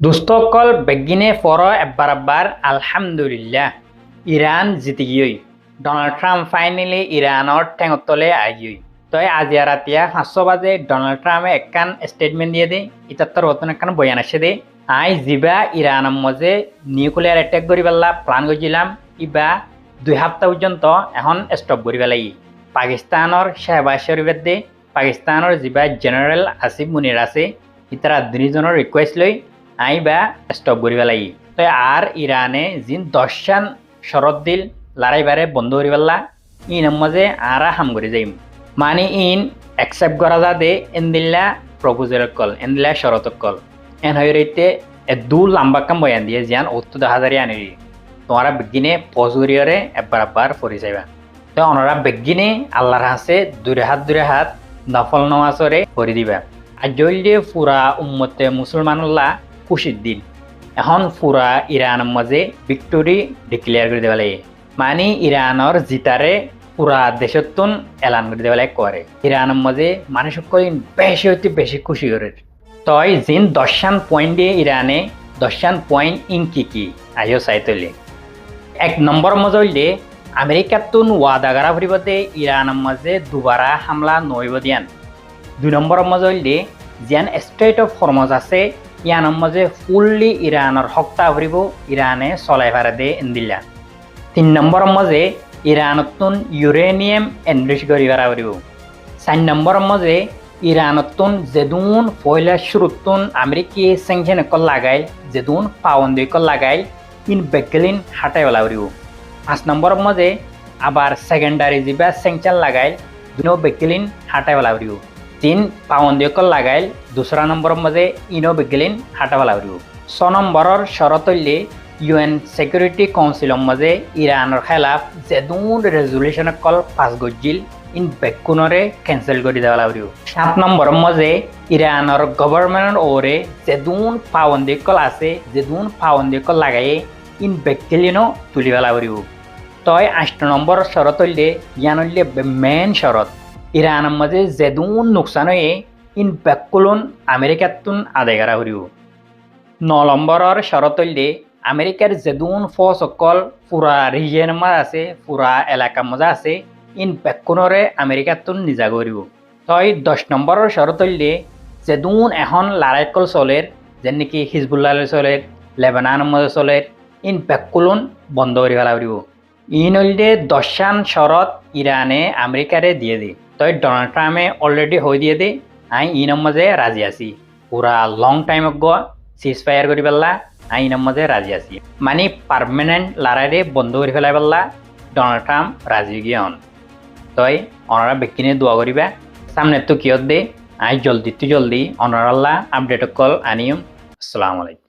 দুস্থকল বেগিনে for এব্বার আলহামদুলিল্লাহ Iran জিতি গিয়ে ডোনাল্ড ট্রাম্প ফাইনালি ইরানর ঠেঙতলে আইয়ই তই আজি রাতিয়া 500 বাজে ডোনাল্ড ট্রাম্পে একখান স্টেটমেন্ট দিয়ে দে ইতাত্তর নতুন একখান বয়ান আসে দে আই জিবা ইরানের মজে নিউক্লিয়ার অ্যাটাক করি পেলা প্লান করছিলাম ইবা 2 সপ্তাহ পর্যন্ত এখন স্টপ করি পেলাই পাকিস্তানের শেহবাজ শরীফের দে পাকিস্তানের জিবা জেনারেল আসিফ মুনির আছে ইতারা দুজনের রিকোয়েস্ট লই আইবা স্টপ করি পেলাই তো আর ইরানে জিন 10 শরত দিল লড়াইবারে বন্ধ করি পেলা ইনের মজে আরা হাম করে যাইম মানে ইন অ্যাকসেপ্ট করা যাতে এনদিল্লা প্রপোজাল কল এনদিল্লা শরত কল এন হইতে দু লম্বা কাম বয়ান দিয়ে যান 70,000 আনি তোমারা বেগিনে পজুরিয়রে এবার ফরি যাইবা তো ওনারা বেগিনে আল্লাহর হাসে দূরে হাত নফল নমাজরে ফরি দিবা আর জলদি পুরা উম্মতে মুসলমানুল্লাহ খুশির দিন এখন পুরা ইরানের মাঝে ভিক্টোরি ডিক্লেয়ার করে দেওয়া লাগে মানে ইরানের জিতারে পুরা দেশতুন এলান করে দেওয়া করে ইরানের মাঝে মানুষ বেশি হইতে বেশি খুশি করে তই জিন 10 পয়েন্ট দিয়ে ইরানে 10 পয়েন্ট কি আইও চাইতলে 1 নম্বর মজলে আমেরিকাতুন ওয়াদা করা পরিবর্তে ইরানের মাঝে দুবারা হামলা নইব দিয়ান 2 নম্বর মজলে যেন স্টেট অফ হরমজ আছে ইয়ানোর মাঝে ফুললি ইরানের হক্তা ভরিব ইরানে চলাই ফারে দে ইন্দিল্লা 3 নম্বর মাঝে ইরানতুন ইউরেনিয়াম এনরিচ করি ফারা ভরিব 4 নম্বর মাঝে ইরানতুন যেদুন ফয়লা শুরুতুন আমেরিকি স্যাংশন কল লাগাইল যেদুন পাবন্দি কল লাগাইল ইন বেগলিন হাটাই বলা ভরিব 5 নম্বর মাঝে আবার সেকেন্ডারি জিবা স্যাংশন লাগাইল দুনো বেগলিন হাটাই বলা ভরিব 3 পাবন্দি কল লাগাইল दूसरा नंबर मजे इनो बेगलिन हाटावाला भरिब 6 नम्बरर शरतल्ले यूएन सिक्योरिटी काउंसिल मजे इरानर खिलाफ जेदुन रेजोल्यूशन कल पास गजिल इन बेकुनरे कैंसिल करि देवाला भरिब 7 नम्बर मजे इरानर गवर्नमेंट ओरे जेदुन पाबंदी कल आसे जेदुन पाबंदी कल लागाए इन बेगलिनो तुलिवाला भरिब तय 8 नम्बर शरतल्ले यानल्ले मेन शरत इरानर मजे जेदुन नुकसान होए इन बेकुलन আমেরিকাতুন আদায় করা হরিব 9 নম্বরের শরতল্লে আমেরিকার যেদুন ফোর্স সকল পুরা রিজিয়ন মাঝে আছে পুরা এলাকা মাঝে আছে ইন বেকুনরে আমেরিকাতুন নিজা করিব তই 10 নম্বরের শরতল্লে যেদুন এখন লড়াইকল চলের যেন নাকি হিজবুল্লাহ চলের লেবাননের মাঝে চলের ইন বেকুলন বন্ধ করি ফেলা হরিব ইন হইলে 10 শরত ইরানে আমেরিকারে দিয়ে দি তই ডোনাল্ড ট্রাম্পে অলরেডি হয়ে দিয়ে দে আই ইনর মাঝে রাজি আছি পুরা লং টাইম গো সিজ ফায়ার করি পেলা আই ইনর মাঝে রাজি আছি মানে পারমানেন্ট লড়াইরে বন্ধ করে ফেলাই পেলা ডোনাল্ড ট্রাম্প রাজি গিয়ে হন তই ওনারা বেকিনে দোয়া করিবা সামনে তো কিয়ত দে আই জলদি অনারাল্লাহ আপডেট কল আনিম আসসালামু আলাইকুম।